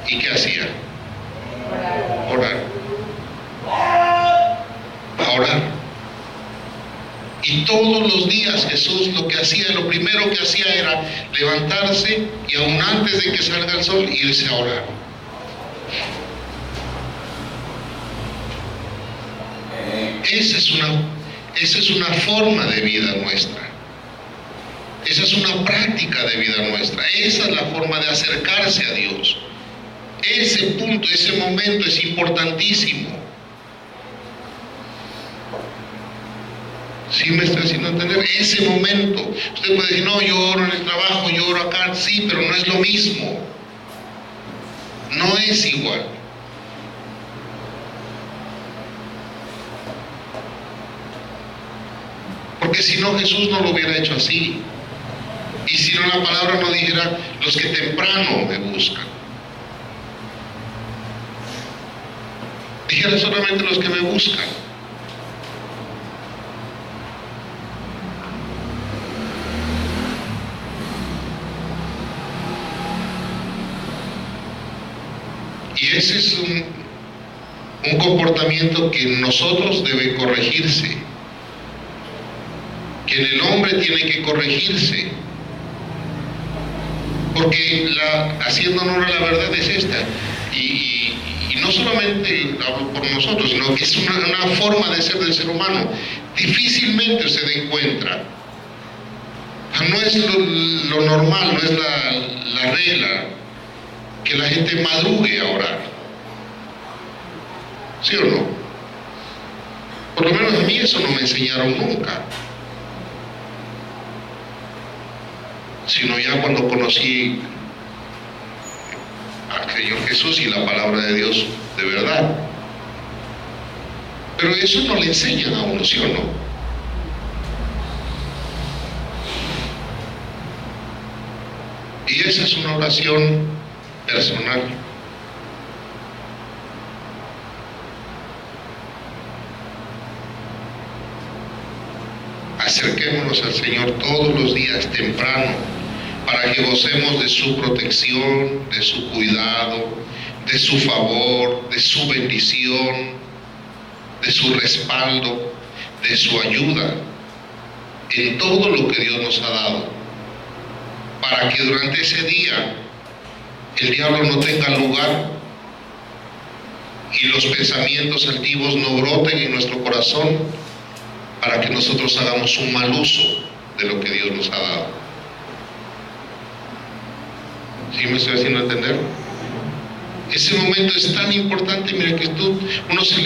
¿y qué hacía? Orar. A orar. Y todos los días Jesús lo que hacía, lo primero que hacía era levantarse y aún antes de que salga el sol, irse a orar. Esa es una forma de vida nuestra. Esa es una práctica de vida nuestra. Esa es la forma de acercarse a Dios. Ese punto, ese momento es importantísimo. ¿Sí me está haciendo entender? Ese momento. Usted puede decir, no, yo oro en el trabajo, yo oro acá. Sí, pero no es lo mismo. No es igual. Porque si no, Jesús no lo hubiera hecho así. Y si no, la palabra no dijera, los que temprano me buscan. Dijera solamente los que me buscan. Y ese es un comportamiento que en nosotros debe corregirse, que en el hombre tiene que corregirse, porque haciendo honor a la verdad es esta, y no solamente hablo por nosotros, sino que es una forma de ser del ser humano. Difícilmente usted encuentra, no es lo normal, no es la regla, que la gente madrugue a orar. ¿Sí o no? Por lo menos a mí eso no me enseñaron nunca. Sino ya cuando conocí al Señor Jesús y la palabra de Dios de verdad. Pero eso no le enseñan a uno, ¿sí o no? Y esa es una oración personal. Acerquémonos al Señor todos los días temprano para que gocemos de su protección, de su cuidado, de su favor, de su bendición, de su respaldo, de su ayuda en todo lo que Dios nos ha dado, para que durante ese día el diablo no tenga lugar y los pensamientos altivos no broten en nuestro corazón, para que nosotros hagamos un mal uso de lo que Dios nos ha dado. ¿Sí me estoy haciendo entender? Ese momento es tan importante. Mira que uno se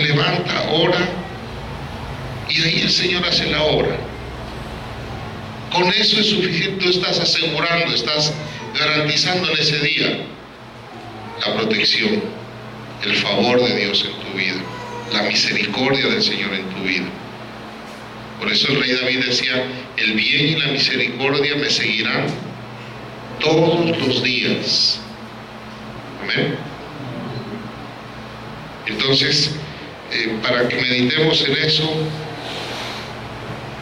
levanta, ora, y ahí el Señor hace la obra. Con eso es suficiente. Tú estás asegurando, estás garantizando en ese día la protección, el favor de Dios en tu vida, la misericordia del Señor en tu vida. Por eso el rey David decía: el bien y la misericordia me seguirán todos los días. Amén. Entonces, para que meditemos en eso,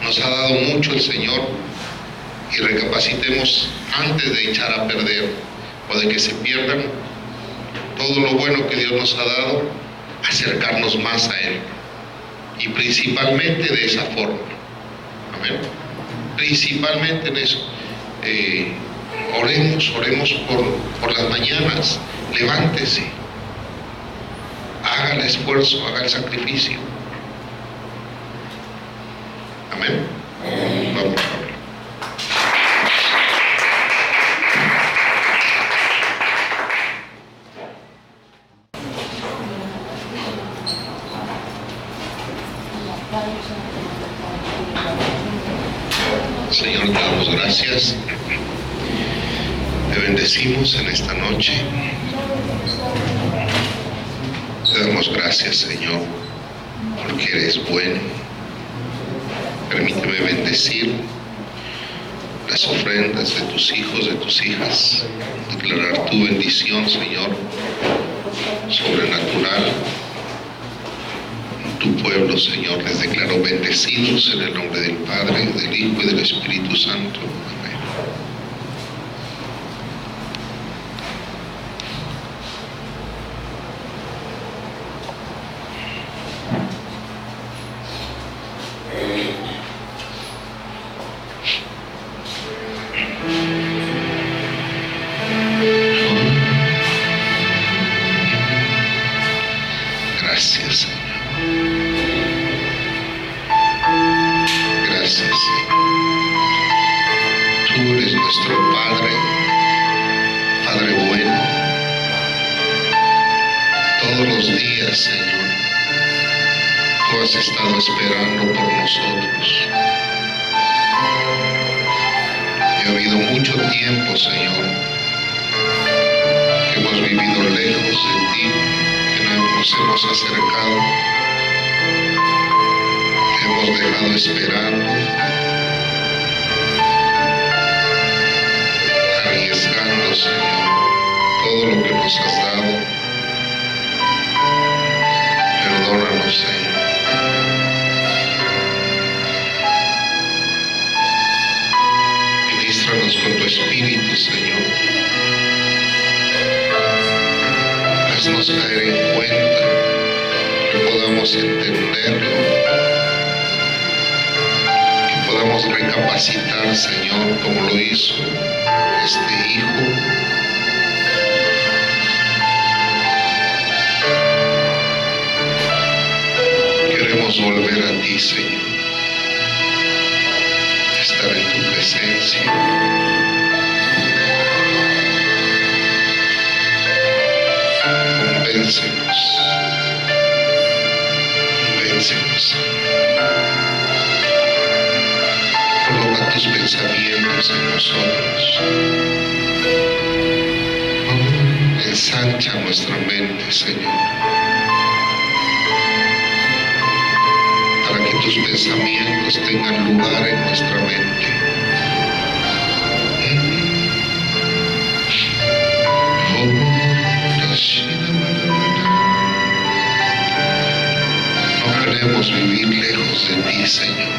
nos ha dado mucho el Señor, y recapacitemos antes de echar a perder o de que se pierdan todo lo bueno que Dios nos ha dado, acercarnos más a Él, y principalmente de esa forma. Amén. Principalmente en eso. Oremos por las mañanas. Levántese, haga el esfuerzo, haga el sacrificio. Amén. Vamos a hablar. Señor, te damos gracias, te bendecimos en esta noche. Te damos gracias, Señor, porque eres bueno. Permíteme bendecir las ofrendas de tus hijos, de tus hijas, declarar tu bendición, Señor, sobrenatural. Tu pueblo, Señor, les declaro bendecidos en el nombre del Padre, del Hijo y del Espíritu Santo. Amén. Gracias, Señor. Gracias, Señor. Tú eres nuestro Padre, Padre bueno. Todos los días, Señor, tú has estado esperando por nosotros. Y ha habido mucho tiempo, Señor, que hemos vivido lejos de ti, que no nos hemos acercado, que hemos dejado esperando, arriesgando, Señor, todo lo que nos has dado. Perdónanos, Señor. Ministranos con tu Espíritu, Señor. Haznos caer en cuenta, que podamos entenderlo, que podamos recapacitar, Señor, como lo hizo este hijo. Queremos volver a ti, Señor, estar en tu presencia. Convéncenos, pensamientos en nosotros. Ensancha nuestra mente, Señor, para que tus pensamientos tengan lugar en nuestra mente. No queremos vivir lejos de ti, Señor.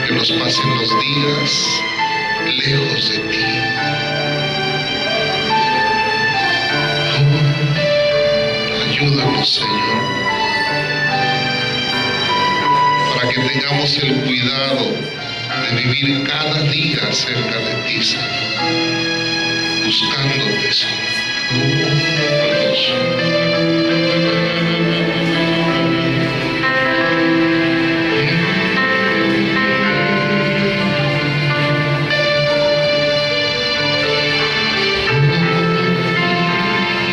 Que nos pasen los días lejos de ti. Ayúdanos, Señor, para que tengamos el cuidado de vivir cada día cerca de ti, Señor, buscándote, Señor.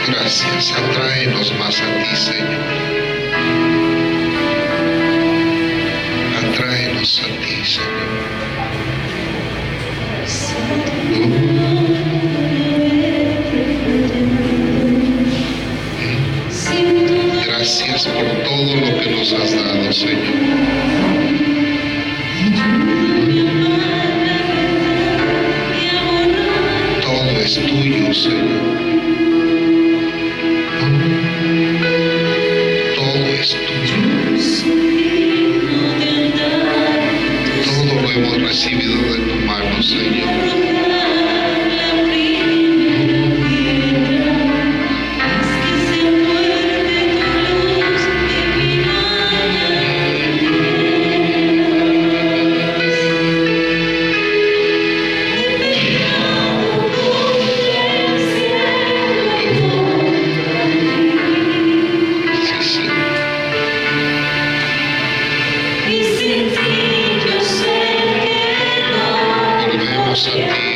Gracias, atráenos más a ti, Señor. Atráenos a ti, Señor. Gracias por todo lo que nos has dado, Señor. Todo es tuyo, Señor. Todo es tuyo. Todo lo hemos recibido de tu mano, Señor.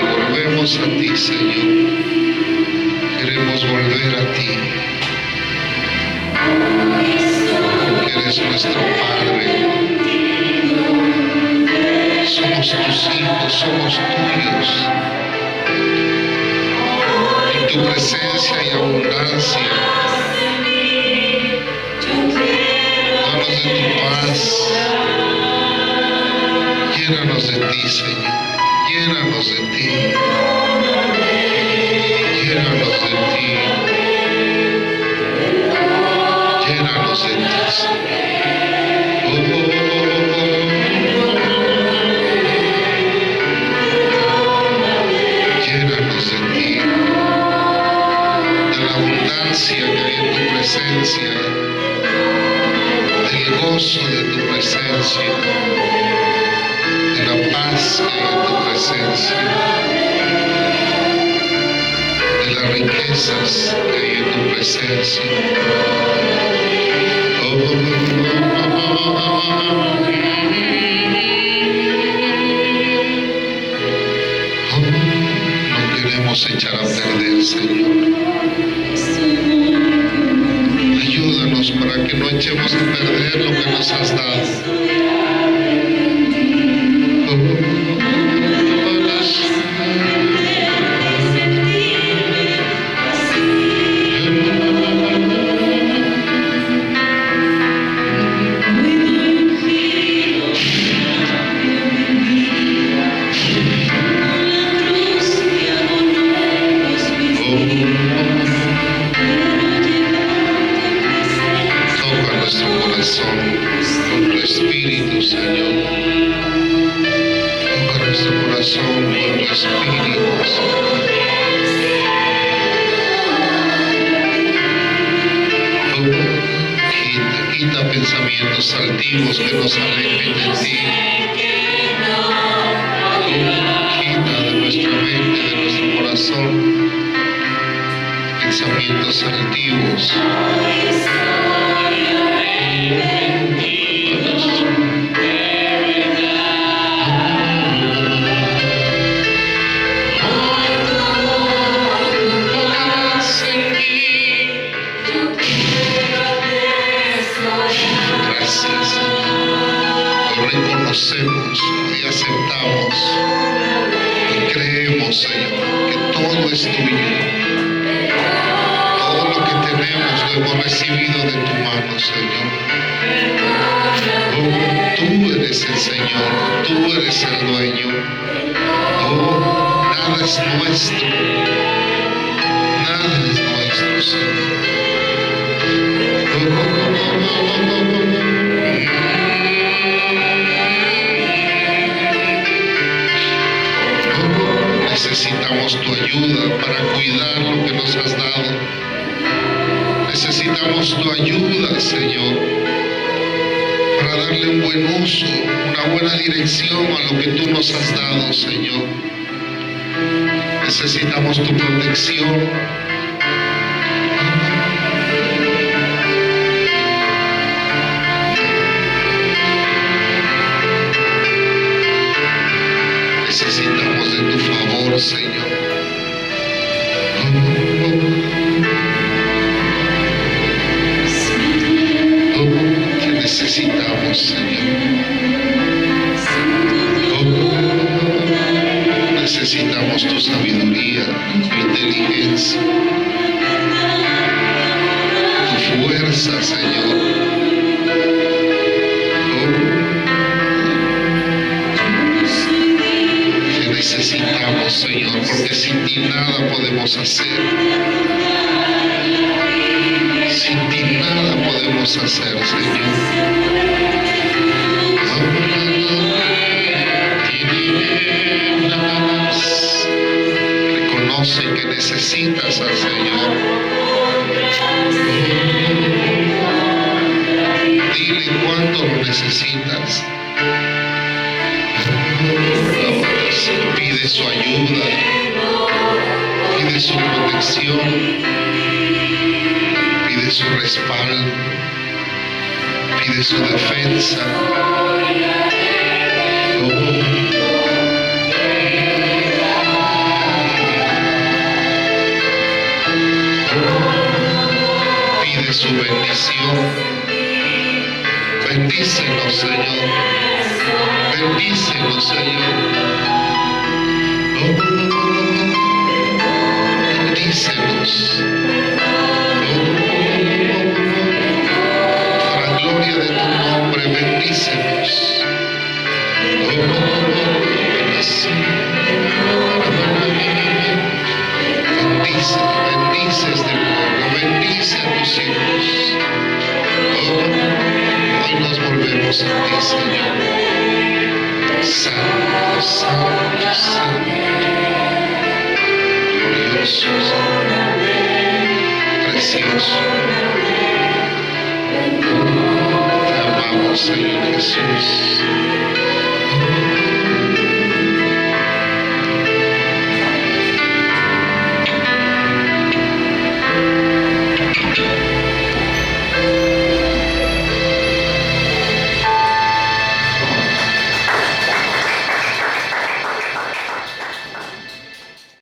Volvemos a ti, Señor. Queremos volver a ti, porque eres nuestro Padre. Somos tus hijos, somos tuyos. En tu presencia hay abundancia. Danos de tu paz. Llénanos de ti, Señor. Llénanos de ti. Llénanos de ti. Llénanos de ti, Señor. Llénanos de ti. De la abundancia que hay en tu presencia. Del gozo de tu presencia. De la paz que hay en tu presencia, de las riquezas que hay en tu presencia. No queremos echar a perder, Señor. Ayúdanos para que no echemos a perder lo que nos has dado. Con tu Espíritu, Señor. Toca nuestro corazón con tu Espíritu, Señor. Quita pensamientos altivos que nos alejen de ti. Quita de nuestra mente, de nuestro corazón, pensamientos altivos. Gracias. Señor, que todo es tuyo. Todo lo que tenemos lo hemos recibido de tu mano, Señor. Oh, tú eres el Señor, tú eres el dueño. Oh, nada es nuestro. Nada es nuestro, Señor. Necesitamos tu ayuda para cuidar lo que nos has dado. Necesitamos tu ayuda, Señor, para darle un buen uso, una buena dirección a lo que tú nos has dado, Señor. Necesitamos tu protección. Necesitamos de tu favor, Señor. Te necesitamos, Señor. Necesitamos tu sabiduría, tu inteligencia, tu fuerza, Señor. Necesitamos, Señor, porque sin ti nada podemos hacer. Sin ti nada podemos hacer, Señor. Reconoce que necesitas al Señor. Dile cuánto lo necesitas. Pide su ayuda, pide su protección, pide su respaldo, pide su defensa. Pide su bendición. Bendícenos, Señor. Bendícenos, Señor. Bendícenos. Para la gloria de tu nombre, bendícenos. Bendice, bendice este pueblo, bendice a tus hijos. Hoy nos volvemos a ti, Señor. Santo, santo, santo. Glorioso, precioso. Te amamos, Señor Jesús.